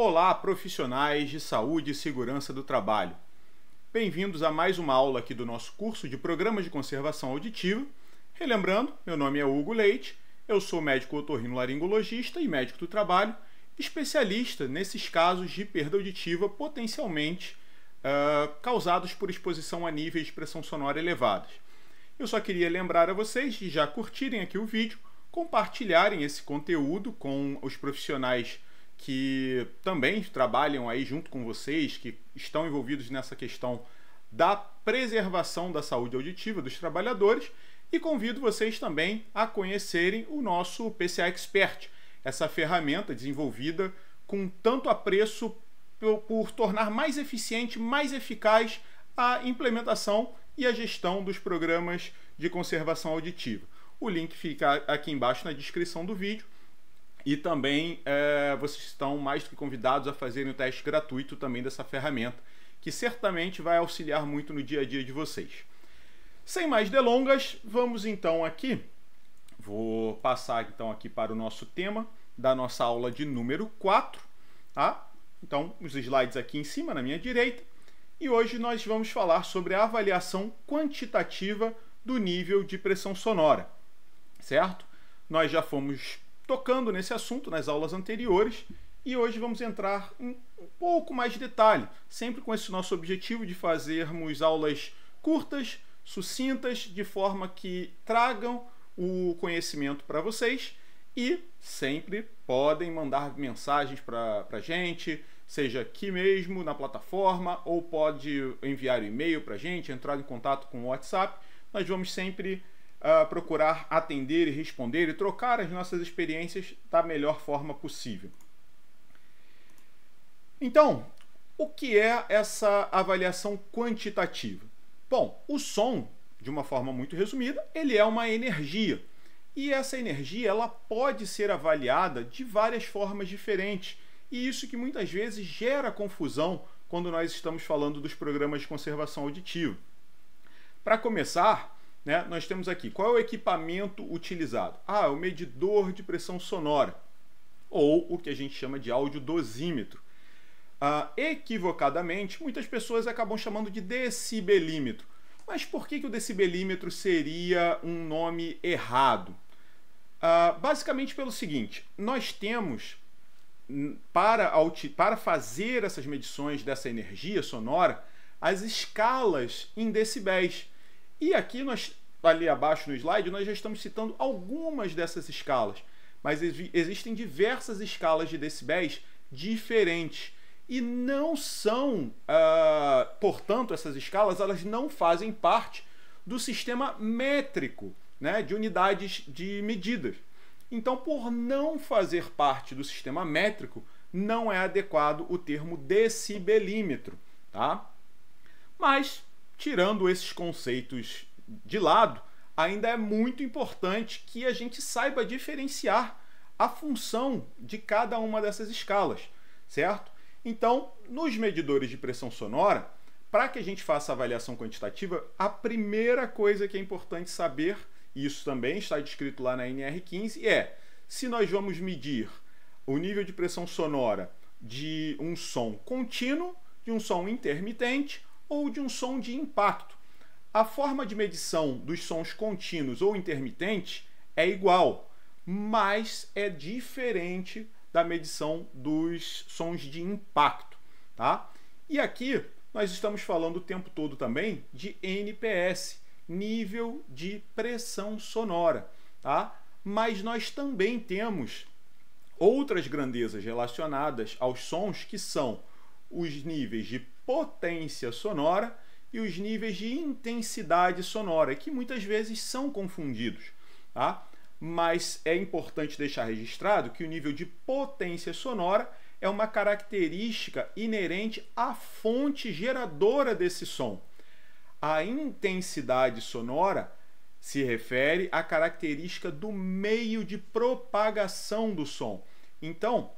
Olá, profissionais de saúde e segurança do trabalho. Bem-vindos a mais uma aula aqui do nosso curso de Programas de Conservação Auditiva. Relembrando, meu nome é Hugo Leite, eu sou médico otorrinolaringologista e médico do trabalho, especialista nesses casos de perda auditiva potencialmente causados por exposição a níveis de pressão sonora elevados. Eu só queria lembrar a vocês de já curtirem aqui o vídeo, compartilharem esse conteúdo com os profissionais que também trabalham aí junto com vocês, que estão envolvidos nessa questão da preservação da saúde auditiva dos trabalhadores, e convido vocês também a conhecerem o nosso PCA Expert, essa ferramenta desenvolvida com tanto apreço por tornar mais eficiente, mais eficaz a implementação e a gestão dos programas de conservação auditiva. O link fica aqui embaixo na descrição do vídeo e também vocês estão mais do que convidados a fazerem o teste gratuito também dessa ferramenta, que certamente vai auxiliar muito no dia a dia de vocês. Sem mais delongas, vamos então aqui, vou passar então aqui para o nosso tema da nossa aula de número 4, tá? Então, os slides aqui em cima, na minha direita, e hoje nós vamos falar sobre a avaliação quantitativa do nível de pressão sonora, certo? Nós já fomos tocando nesse assunto nas aulas anteriores e hoje vamos entrar em um pouco mais de detalhe, sempre com esse nosso objetivo de fazermos aulas curtas, sucintas, de forma que tragam o conhecimento para vocês e sempre podem mandar mensagens para a gente, seja aqui mesmo na plataforma ou pode enviar e-mail para a gente, entrar em contato com o WhatsApp. Nós vamos sempre procurar atender e responder e trocar as nossas experiências da melhor forma possível. Então, o que é essa avaliação quantitativa? Bom, o som, de uma forma muito resumida, ele é uma energia. E essa energia ela pode ser avaliada de várias formas diferentes. E isso que muitas vezes gera confusão quando nós estamos falando dos programas de conservação auditiva. Para começar, nós temos aqui, qual é o equipamento utilizado? O medidor de pressão sonora, ou o que a gente chama de audiodosímetro. Equivocadamente, muitas pessoas acabam chamando de decibelímetro. Mas por que o decibelímetro seria um nome errado? Basicamente pelo seguinte, nós temos, para fazer essas medições dessa energia sonora, as escalas em decibéis. E aqui, ali abaixo no slide, nós já estamos citando algumas dessas escalas. Mas existem diversas escalas de decibéis diferentes. E não são, portanto, essas escalas elas não fazem parte do sistema métrico, de unidades de medidas. Então, por não fazer parte do sistema métrico, não é adequado o termo decibelímetro, tá? Mas, tirando esses conceitos de lado, ainda é muito importante que a gente saiba diferenciar a função de cada uma dessas escalas, certo? Então, nos medidores de pressão sonora, para que a gente faça a avaliação quantitativa, a primeira coisa que é importante saber, e isso também está descrito lá na NR15, é se nós vamos medir o nível de pressão sonora de um som contínuo, de um som intermitente ou de um som de impacto. A forma de medição dos sons contínuos ou intermitentes é igual, mas é diferente da medição dos sons de impacto, tá? E aqui nós estamos falando o tempo todo também de NPS, nível de pressão sonora, tá? Mas nós também temos outras grandezas relacionadas aos sons, que são os níveis de potência sonora e os níveis de intensidade sonora, que muitas vezes são confundidos, tá? Mas é importante deixar registrado que o nível de potência sonora é uma característica inerente à fonte geradora desse som. A intensidade sonora se refere à característica do meio de propagação do som. Então,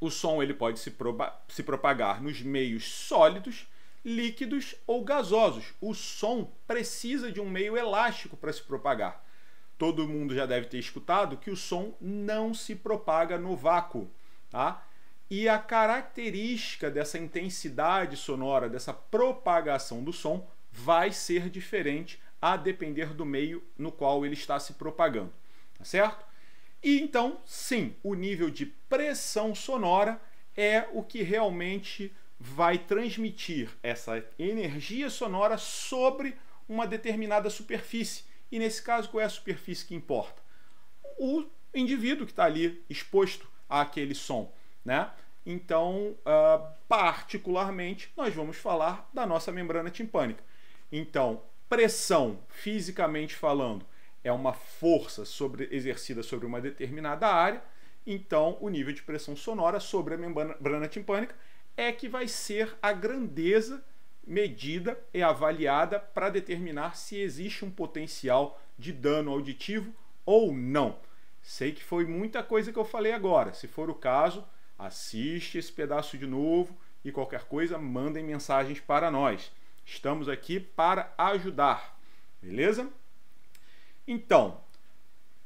o som ele pode se propagar nos meios sólidos, líquidos ou gasosos. O som precisa de um meio elástico para se propagar. Todo mundo já deve ter escutado que o som não se propaga no vácuo, tá? e a característica dessa intensidade sonora, dessa propagação do som, vai ser diferente a depender do meio no qual ele está se propagando, tá certo? E então, sim, o nível de pressão sonora é o que realmente vai transmitir essa energia sonora sobre uma determinada superfície. E nesse caso, qual é a superfície que importa? O indivíduo que está ali exposto àquele som, né? Então, particularmente, nós vamos falar da nossa membrana timpânica. Então, pressão, fisicamente falando, é uma força exercida sobre uma determinada área. Então, o nível de pressão sonora sobre a membrana timpânica é que vai ser a grandeza medida e avaliada para determinar se existe um potencial de dano auditivo ou não. Sei que foi muita coisa que eu falei agora. Se for o caso, assiste esse pedaço de novo e qualquer coisa, mandem mensagens para nós. Estamos aqui para ajudar, beleza? Então,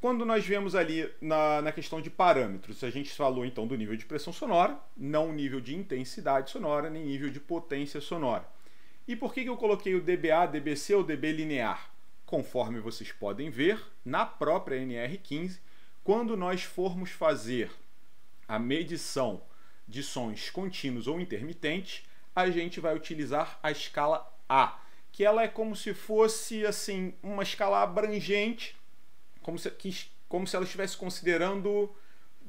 quando nós vemos ali na questão de parâmetros, a gente falou então do nível de pressão sonora, não nível de intensidade sonora, nem nível de potência sonora. E por que eu coloquei o dBA, dBc ou dB linear? Conforme vocês podem ver, na própria NR15, quando nós formos fazer a medição de sons contínuos ou intermitentes, a gente vai utilizar a escala A, que ela é como se fosse assim uma escala abrangente, como se ela estivesse considerando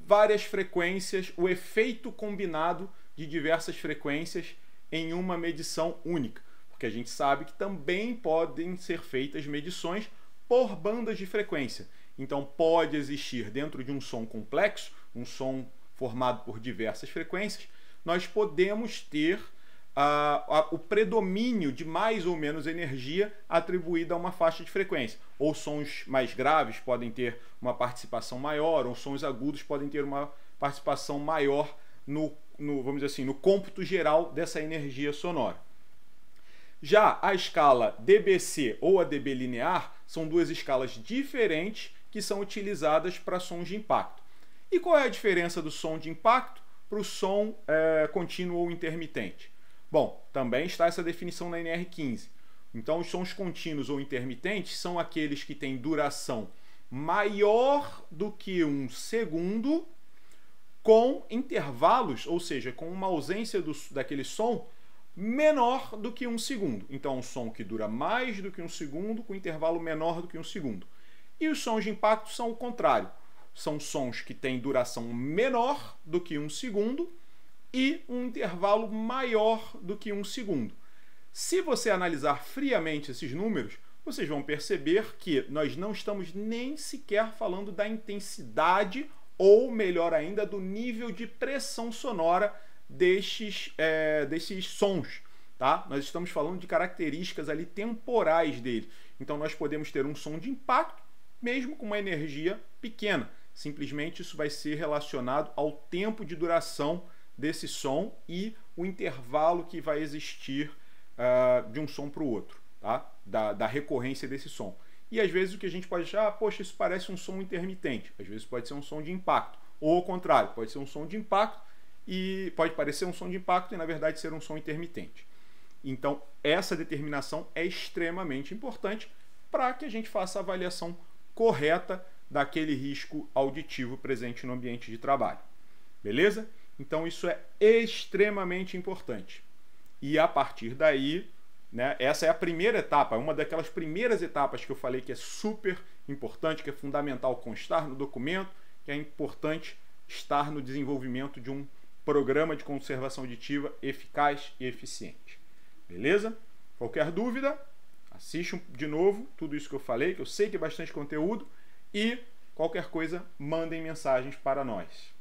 várias frequências, o efeito combinado de diversas frequências em uma medição única, porque a gente sabe que também podem ser feitas medições por bandas de frequência. Então pode existir dentro de um som complexo, um som formado por diversas frequências, nós podemos ter o predomínio de mais ou menos energia atribuída a uma faixa de frequência. Ou sons mais graves podem ter uma participação maior, ou sons agudos podem ter uma participação maior vamos dizer assim, no cômputo geral dessa energia sonora. Já a escala dBc ou a dB linear são duas escalas diferentes que são utilizadas para sons de impacto. E qual é a diferença do som de impacto para o som contínuo ou intermitente? Bom, também está essa definição na NR15. Então, os sons contínuos ou intermitentes são aqueles que têm duração maior do que 1 segundo, com intervalos, ou seja, com uma ausência daquele som menor do que 1 segundo. Então, um som que dura mais do que 1 segundo, com intervalo menor do que 1 segundo. E os sons de impacto são o contrário. São sons que têm duração menor do que 1 segundo e um intervalo maior do que 1 segundo. Se você analisar friamente esses números, vocês vão perceber que nós não estamos nem sequer falando da intensidade ou, melhor ainda, do nível de pressão sonora desses sons. Tá? Nós estamos falando de características ali temporais dele. Então nós podemos ter um som de impacto mesmo com uma energia pequena. Simplesmente isso vai ser relacionado ao tempo de duração desse som e o intervalo que vai existir de um som para o outro, tá? Da recorrência desse som. E às vezes o que a gente pode achar, poxa, isso parece um som intermitente. Às vezes pode ser um som de impacto. Ou ao contrário, pode ser um som de impacto e pode parecer um som de impacto e na verdade ser um som intermitente. Então essa determinação é extremamente importante para que a gente faça a avaliação correta daquele risco auditivo presente no ambiente de trabalho. Beleza? Então isso é extremamente importante. E a partir daí, né, essa é a primeira etapa, uma daquelas primeiras etapas que eu falei que é super importante, que é fundamental constar no documento, que é importante estar no desenvolvimento de um programa de conservação auditiva eficaz e eficiente. Beleza? Qualquer dúvida, assiste de novo tudo isso que eu falei, que eu sei que é bastante conteúdo, e qualquer coisa, mandem mensagens para nós.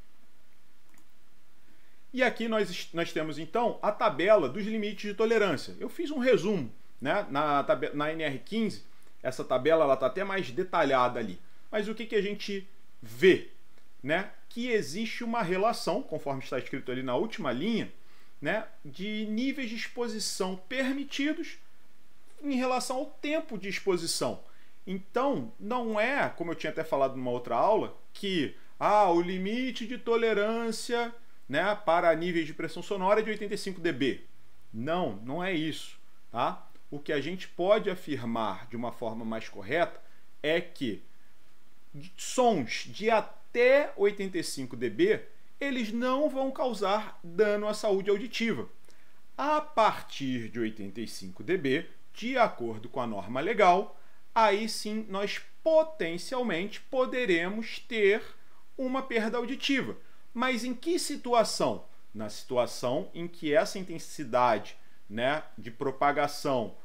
E aqui nós temos então a tabela dos limites de tolerância. Eu fiz um resumo, né? Na NR15, essa tabela está até mais detalhada ali. Mas o que a gente vê? Né? Que existe uma relação, conforme está escrito ali na última linha, né? De níveis de exposição permitidos em relação ao tempo de exposição. Então, não é, como eu tinha até falado numa outra aula, que o limite de tolerância né, para níveis de pressão sonora de 85 dB. Não, não é isso, tá? O que a gente pode afirmar de uma forma mais correta é que sons de até 85 dB, eles não vão causar dano à saúde auditiva. A partir de 85 dB, de acordo com a norma legal, aí sim nós potencialmente poderemos ter uma perda auditiva. Mas em que situação? Na situação em que essa intensidade, né, de propagação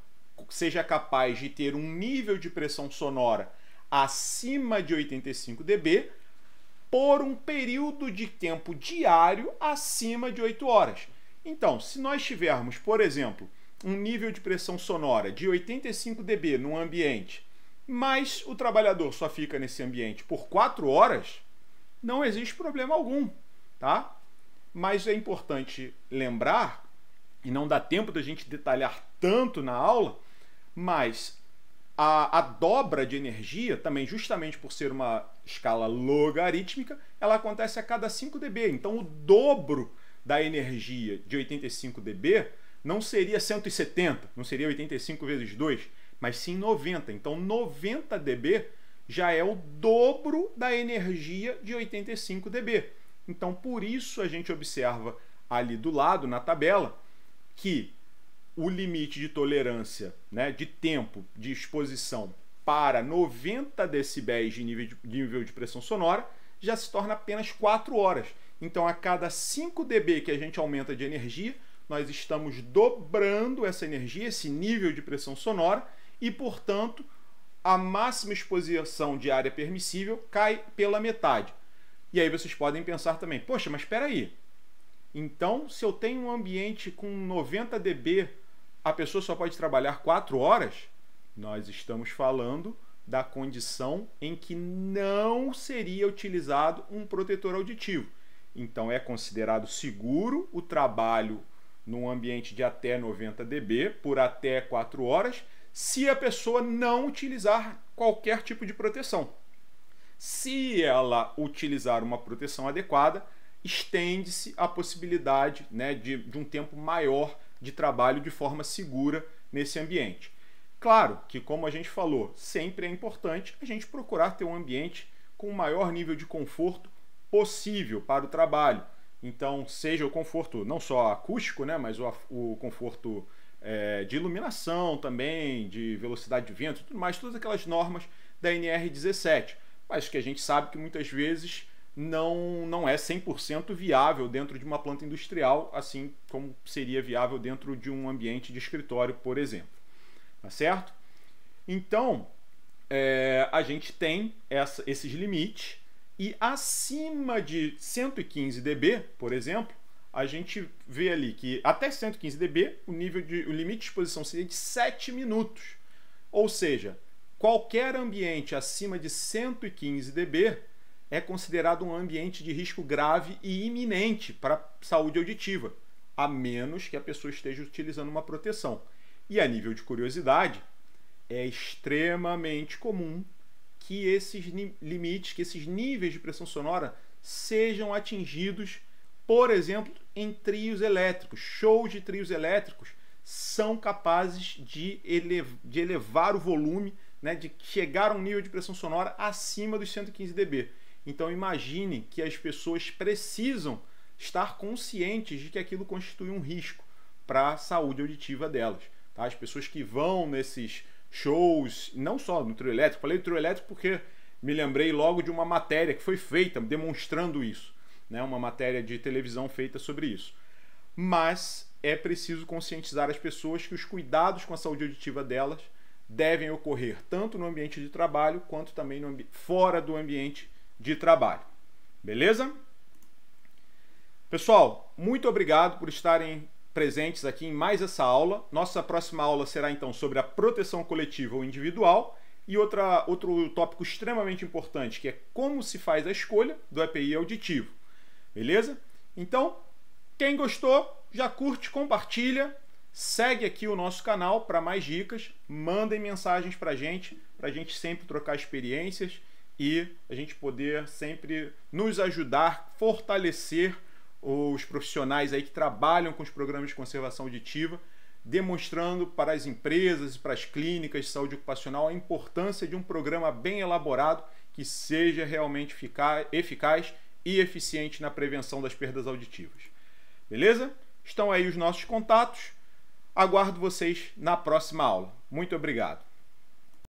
seja capaz de ter um nível de pressão sonora acima de 85 dB por um período de tempo diário acima de 8 horas. Então, se nós tivermos, por exemplo, um nível de pressão sonora de 85 dB num ambiente, mas o trabalhador só fica nesse ambiente por 4 horas, não existe problema algum, tá? Mas é importante lembrar, e não dá tempo da gente detalhar tanto na aula, mas a dobra de energia, também justamente por ser uma escala logarítmica, ela acontece a cada 5 dB. Então o dobro da energia de 85 dB não seria 170, não seria 85 vezes 2, mas sim 90. Então 90 dB já é o dobro da energia de 85 dB. Então por isso a gente observa ali do lado na tabela que o limite de tolerância, né, de tempo de exposição para 90 decibéis de nível de pressão sonora já se torna apenas 4 horas. Então, a cada 5 dB que a gente aumenta de energia, nós estamos dobrando essa energia, esse nível de pressão sonora, e, portanto, a máxima exposição de área permissível cai pela metade. E aí vocês podem pensar também, poxa, mas espera aí. Então, se eu tenho um ambiente com 90 dB, a pessoa só pode trabalhar 4 horas? Nós estamos falando da condição em que não seria utilizado um protetor auditivo. Então, é considerado seguro o trabalho num ambiente de até 90 dB por até 4 horas, se a pessoa não utilizar qualquer tipo de proteção. Se ela utilizar uma proteção adequada, estende-se a possibilidade, né, de um tempo maior de trabalho de forma segura nesse ambiente. Claro que, como a gente falou, sempre é importante a gente procurar ter um ambiente com o maior nível de conforto possível para o trabalho. Então, seja o conforto não só acústico, né, mas o conforto de iluminação também, de velocidade de vento, tudo mais, todas aquelas normas da NR17. Mas que a gente sabe que muitas vezes não é 100% viável dentro de uma planta industrial, assim como seria viável dentro de um ambiente de escritório, por exemplo. Tá certo? Então, a gente tem esses limites, e acima de 115 dB, por exemplo, a gente vê ali que até 115 dB o limite de exposição seria de 7 minutos. Ou seja, qualquer ambiente acima de 115 dB é considerado um ambiente de risco grave e iminente para a saúde auditiva, a menos que a pessoa esteja utilizando uma proteção. E a nível de curiosidade, é extremamente comum que esses limites, que esses níveis de pressão sonora sejam atingidos, por exemplo, em trios elétricos. Shows de trios elétricos são capazes de elevar o volume, né, de chegar a um nível de pressão sonora acima dos 115 dB. Então imagine que as pessoas precisam estar conscientes de que aquilo constitui um risco para a saúde auditiva delas. Tá? As pessoas que vão nesses shows, não só no trio elétrico, falei do trio elétrico porque me lembrei logo de uma matéria que foi feita demonstrando isso, né? Uma matéria de televisão feita sobre isso. Mas é preciso conscientizar as pessoas que os cuidados com a saúde auditiva delas devem ocorrer tanto no ambiente de trabalho quanto também fora do ambiente de trabalho. Beleza? Pessoal, muito obrigado por estarem presentes aqui em mais essa aula. Nossa próxima aula será então sobre a proteção coletiva ou individual e outro tópico extremamente importante, que é como se faz a escolha do EPI auditivo. Beleza? Então, quem gostou, já curte, compartilha, segue aqui o nosso canal para mais dicas, mandem mensagens para a gente sempre trocar experiências e a gente poder sempre nos ajudar, fortalecer os profissionais aí que trabalham com os programas de conservação auditiva, demonstrando para as empresas e para as clínicas de saúde ocupacional a importância de um programa bem elaborado que seja realmente eficaz e eficiente na prevenção das perdas auditivas. Beleza? Estão aí os nossos contatos. Aguardo vocês na próxima aula. Muito obrigado.